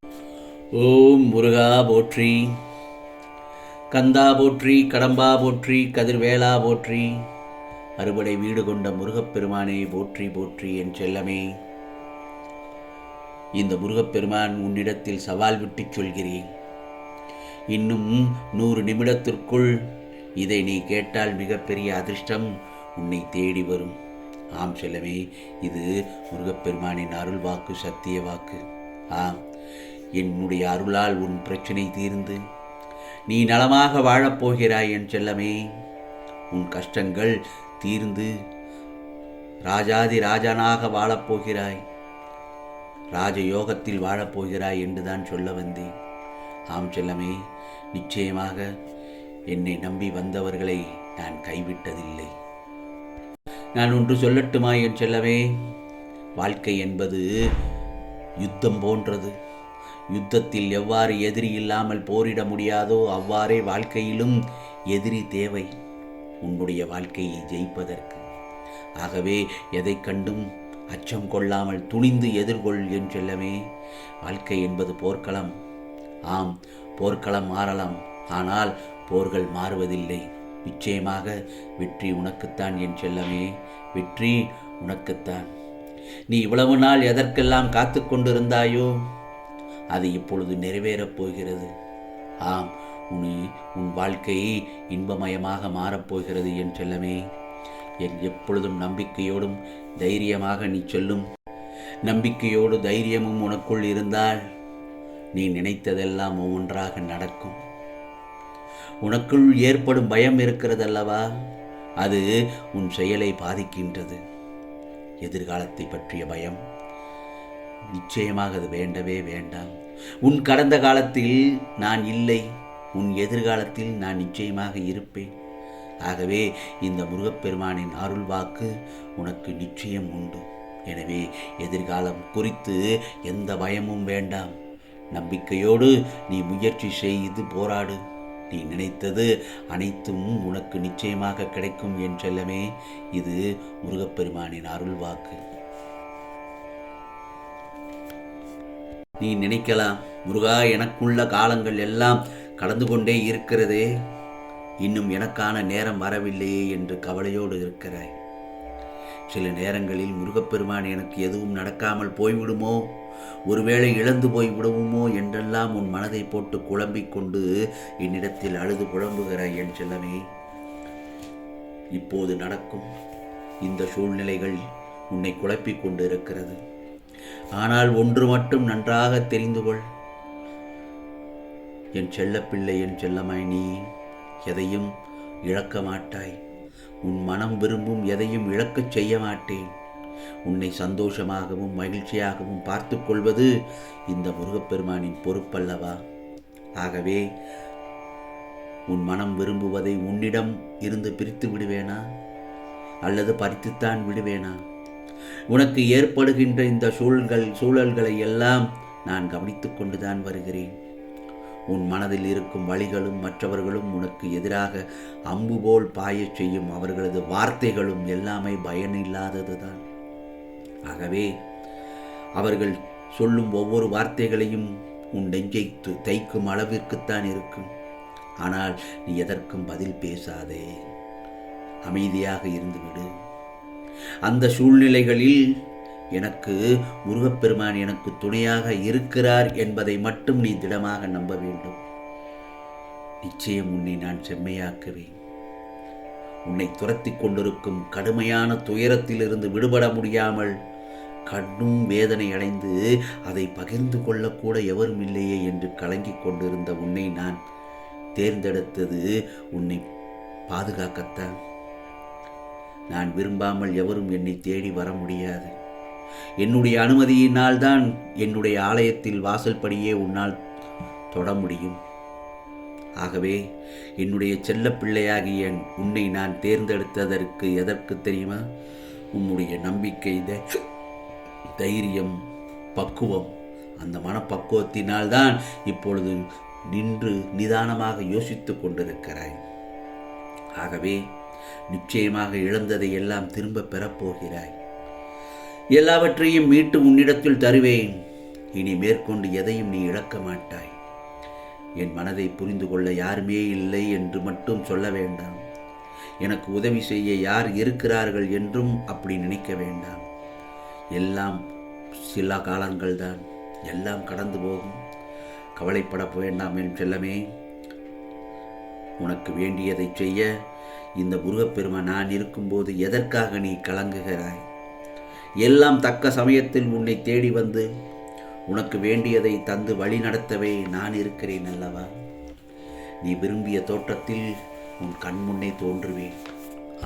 ஓம் முருகா போற்றி, கந்தா போற்றி, கடம்பா போற்றி, கதிர்வேலா போற்றி, அறுபடை வீடு கொண்ட முருகப்பெருமானே போற்றி போற்றி. என் செல்லமே, இந்த முருகப்பெருமான் உன்னிடத்தில் சவால் விட்டு சொல்கிறேன். இன்னும் 100 நிமிடத்திற்குள் இதை நீ கேட்டால் மிகப்பெரிய அதிர்ஷ்டம் உன்னை தேடி வரும். ஆம் செல்லமே, இது முருகப்பெருமானின் அருள் வாக்கு, சத்திய வாக்கு. ஆம், என்னுடைய அருளால் உன் பிரச்சனை தீர்ந்து நீ நலமாக வாழப்போகிறாய் என் செல்லமே. உன் கஷ்டங்கள் தீர்ந்து ராஜாதி ராஜனாக வாழப்போகிறாய், ராஜயோகத்தில் வாழப்போகிறாய் என்றுதான் சொல்ல வந்தேன். ஆம் செல்லமே, நிச்சயமாக என்னை நம்பி வந்தவர்களை நான் கைவிட்டதில்லை. நான் ஒன்று சொல்லட்டுமா என் செல்லமே? வாழ்க்கை என்பது யுத்தம் போன்றது. யுத்தத்தில் எவ்வாறு எதிரி இல்லாமல் போரிட முடியாதோ அவ்வாறே வாழ்க்கையிலும் எதிரி தேவை உன்னுடைய வாழ்க்கையை ஜெயிப்பதற்கு. ஆகவே எதை கண்டும் அச்சம் கொள்ளாமல் துணிந்து எதிர்கொள் என் செல்லமே. வாழ்க்கை என்பது போர்க்களம். ஆம், போர்க்களம் மாறலாம், ஆனால் போர்கள் மாறுவதில்லை. நிச்சயமாக வெற்றி உனக்குத்தான் என் செல்லமே, வெற்றி உனக்குத்தான். நீ இவ்வளவு நாள் எதற்கெல்லாம் காத்து கொண்டிருந்தாயோ அது இப்பொழுது நிறைவேறப் போகிறது. ஆம், உன் வாழ்க்கை இன்பமயமாக மாறப்போகிறது என் செல்லமே. எப்பொழுதும் நம்பிக்கையோடும் தைரியமாக நீ சொல்லும். நம்பிக்கையோடு தைரியமும் உனக்குள் இருந்தால் நீ நினைத்ததெல்லாம் ஒவ்வொன்றாக நடக்கும். உனக்குள் ஏற்படும் பயம் இருக்கிறதல்லவா, அது உன் செயலை பாதிக்கின்றது. எதிர்காலத்தை பற்றிய பயம், நிச்சயமாக அது வேண்டவே வேண்டாம். உன் கடந்த காலத்தில் நான் இல்லை, உன் எதிர்காலத்தில் நான் நிச்சயமாக இருப்பேன். ஆகவே இந்த முருகப்பெருமானின் அருள் வாக்கு உனக்கு நிச்சயம் உண்டு. எனவே எதிர்காலம் குறித்து எந்த பயமும் வேண்டாம். நம்பிக்கையோடு நீ முயற்சி செய்து போராடு. நீ நினைத்தது அனைத்தும் உனக்கு நிச்சயமாக கிடைக்கும் என் செல்லமே. இது முருகப்பெருமானின் அருள் வாக்கு. நீ நினைக்கலாம், முருகா, எனக்குள்ள காலங்கள் எல்லாம் கடந்து கொண்டே இருக்கிறதே, இன்னும் எனக்கான நேரம் வரவில்லையே என்று கவலையோடு இருக்கிறாய். சில நேரங்களில் முருகப்பெருமான் எனக்கு எதுவும் நடக்காமல் போய்விடுமோ, ஒருவேளை இழந்து போய் விடுவோமோ என்றெல்லாம் உன் மனதை போட்டு குழம்பிக் கொண்டு என்னிடத்தில் அழுது புலம்புகிறாய் என் செல்லமே. இப்போது நடக்கும் இந்த சூழ்நிலைகள் உன்னை குழப்பிக் கொண்டு இருக்கிறது. ஆனால் ஒன்று மட்டும் நன்றாக தெரிந்து கொள் என் செல்லப்பிள்ளை, என் செல்லமாய், நீ எதையும் இழக்க மாட்டாய். உன் மனம் விரும்பும் எதையும் இழக்கச் செய்ய மாட்டேன். உன்னை சந்தோஷமாகவும் மகிழ்ச்சியாகவும் பார்த்து கொள்வது இந்த முருகப்பெருமானின் பொறுப்பல்லவா. ஆகவே உன் மனம் விரும்புவதை உன்னிடம் இருந்து பிரித்து விடுவேனா அல்லது பறித்துத்தான் விடுவேனா? உனக்கு ஏற்படுகின்ற இந்த சூழல்களை எல்லாம் நான் கவனித்து கொண்டுதான் வருகிறேன். உன் மனதில் இருக்கும் வழிகளும் மற்றவர்களும் உனக்கு எதிராக அம்பு போல் பாயச் செய்யும் அவர்களது வார்த்தைகளும் எல்லாமே பயனில்லாததுதான். ஆகவே அவர்கள் சொல்லும் ஒவ்வொரு வார்த்தைகளையும் உன் நெஞ்சை தைக்கும் அளவிற்குத்தான் இருக்கும். ஆனால் நீ எதற்கும் பதில் பேசாதே, அமைதியாக இருந்துவிடு. அந்த சூழ்நிலைகளில் எனக்கு முருகப்பெருமான் எனக்கு துணையாக இருக்கிறார் என்பதை மட்டும் நீ திடமாக நம்ப வேண்டும். நிச்சயம் உன்னை நான் செம்மையாக்குவேன். உன்னை துரத்தி கொண்டிருக்கும் கடுமையான துயரத்திலிருந்து விடுபட முடியாமல் கடும் வேதனை அடைந்து அதை பகிர்ந்து கொள்ளக்கூட எவரும் இல்லையே என்று கலங்கிக் கொண்டிருந்த உன்னை நான் தேர்ந்தெடுத்தது உன்னை பாதுகாக்கத்தான். நான் விரும்பாமல் எவரும் என்னை தேடி வர முடியாது. என்னுடைய அனுமதியினால் தான் என்னுடைய ஆலயத்தில் வாசல் படியே உன்னால் தொட முடியும். ஆகவே என்னுடைய செல்ல பிள்ளையாகிய உன்னை நான் தேர்ந்தெடுத்ததற்கு எதற்கு தெரியுமா? உன்னுடைய நம்பிக்கை, தைரியம், பக்குவம், அந்த மனப்பக்குவத்தினால்தான் இப்பொழுது நின்று நிதானமாக யோசித்து கொண்டிருக்கிறாய். ஆகவே நிச்சயமாக இழந்ததை எல்லாம் திரும்ப பெறப்போகிறாய். எல்லாவற்றையும் மீட்டு உன்னிடத்தில் தருவேன். இனி மேற்கொண்டு எதையும் நீ இழக்க மாட்டாய். என் மனதை புரிந்து கொள்ள யாருமே இல்லை என்று மட்டும் சொல்ல வேண்டாம். எனக்கு உதவி செய்ய யார் இருக்கிறார்கள் என்றும் அப்படி நினைக்க வேண்டாம். எல்லாம் சில காலங்கள்தான், எல்லாம் கடந்து போகும். கவலைப்பட வேண்டாம் என் செல்லமே. உனக்கு வேண்டியதை செய்ய இந்த முருகப்பெருமான் நான் இருக்கும்போது எதற்காக நீ கலங்குகிறாய்? எல்லாம் தக்க சமயத்தில் உன்னை தேடி வந்து உனக்கு வேண்டியதை தந்து வழி நடத்தவே நான் இருக்கிறேன் அல்லவா? நீ விரும்பிய தோற்றத்தில் உன் கண் முன்னே தோன்றுவேன்.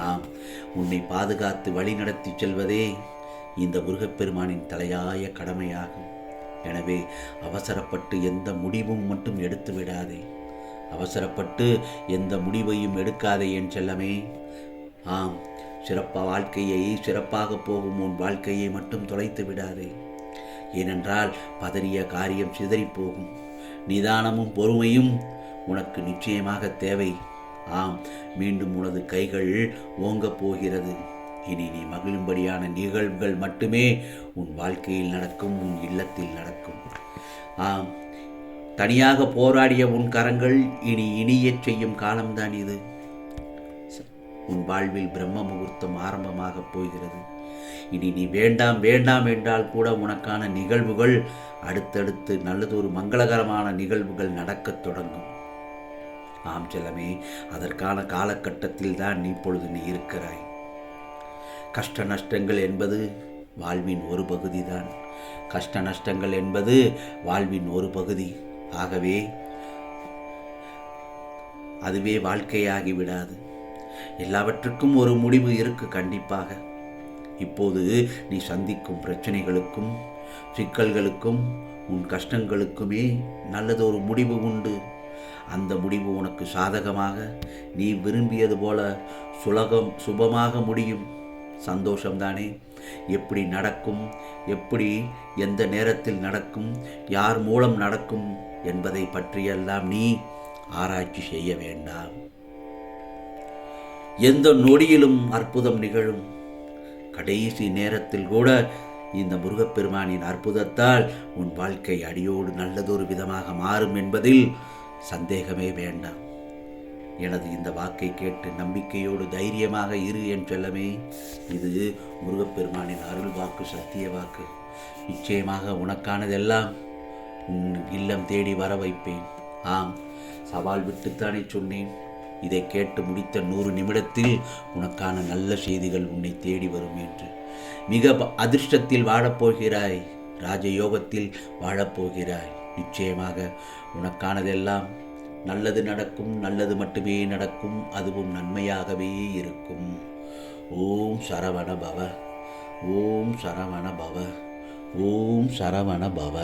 ஆம், உன்னை பாதுகாத்து வழி நடத்தி செல்வதே இந்த முருகப்பெருமானின் தலையாய கடமையாகும். எனவே அவசரப்பட்டு எந்த முடிவும் மட்டும் எடுத்து விடாதே. அவசரப்பட்டு எந்த முடிவையும் எடுக்காதே என் செல்லமே. ஆம், சிறப்பாக போகும் உன் வாழ்க்கையை மட்டும் தொலைத்து விடாதே. ஏனென்றால் பதறிய காரியம் சிதறிப்போகும். நிதானமும் பொறுமையும் உனக்கு நிச்சயமாக தேவை. ஆம், மீண்டும் உனது கைகள் ஓங்கப் போகிறது. இனி நீ மகிழும்படியான நிகழ்வுகள் மட்டுமே உன் வாழ்க்கையில் நடக்கும், உன் இல்லத்தில் நடக்கும். ஆம், தனியாக போராடிய உன் கரங்கள் இனி இனியச் செய்யும் காலம்தான் இது. உன் வாழ்வில் பிரம்ம முகூர்த்தம் ஆரம்பமாக போகிறது. இனி நீ வேண்டாம் வேண்டாம் என்றால் கூட உனக்கான நிகழ்வுகள் அடுத்தடுத்து நல்லதொரு மங்களகரமான நிகழ்வுகள் நடக்கத் தொடங்கும். ஆம் செல்லமே, அதற்கான காலகட்டத்தில் தான் நீ இப்பொழுது நீ இருக்கிறாய். கஷ்ட நஷ்டங்கள் என்பது வாழ்வின் ஒரு பகுதிதான். கஷ்ட நஷ்டங்கள் என்பது வாழ்வின் ஒரு பகுதி. ஆகவே அதுவே வாழ்க்கையாகி விடாது. எல்லாவற்றுக்கும் ஒரு முடிவு இருக்கு கண்டிப்பாக. இப்போது நீ சந்திக்கும் பிரச்சனைகளுக்கும் சிக்கல்களுக்கும் உன் கஷ்டங்களுக்குமே நல்லதொரு முடிவு உண்டு. அந்த முடிவு உனக்கு சாதகமாக நீ விரும்பியது போல சுபமாக முடியும். சந்தோஷம்தானே? எப்படி நடக்கும், எப்படி எந்த நேரத்தில் நடக்கும், யார் மூலம் நடக்கும் என்பதை பற்றியெல்லாம் நீ ஆராய்ச்சி செய்ய வேண்டாம். எந்த நொடியிலும் அற்புதம் நிகழும். கடைசி நேரத்தில் கூட இந்த முருகப்பெருமானின் அற்புதத்தால் உன் வாழ்க்கை அடியோடு நல்லதொரு விதமாக மாறும் என்பதில் சந்தேகமே வேண்டாம். எனது இந்த வாக்கை கேட்டு நம்பிக்கையோடு தைரியமாக இரு என் செல்லமே. இது முருகப்பெருமானின் அருள் வாக்கு, சத்திய வாக்கு. நிச்சயமாக உனக்கானதெல்லாம் உன் இல்லம் தேடி வர வைப்பேன். ஆம், சவால் விட்டுத்தானே சொன்னேன். இதை கேட்டு முடித்த 100 நிமிடத்தில் உனக்கான நல்ல செய்திகள் உன்னை தேடி வரும் என்று. மிக அதிர்ஷ்டத்தில் வாழப்போகிறாய், ராஜயோகத்தில் வாழப்போகிறாய். நிச்சயமாக உனக்கானதெல்லாம் நல்லது நடக்கும், நல்லது மட்டுமே நடக்கும், அதுவும் நன்மையாகவே இருக்கும். ஓம் சரவண பவ, ஓம் சரவண பவ, ஓம் சரவண பவ.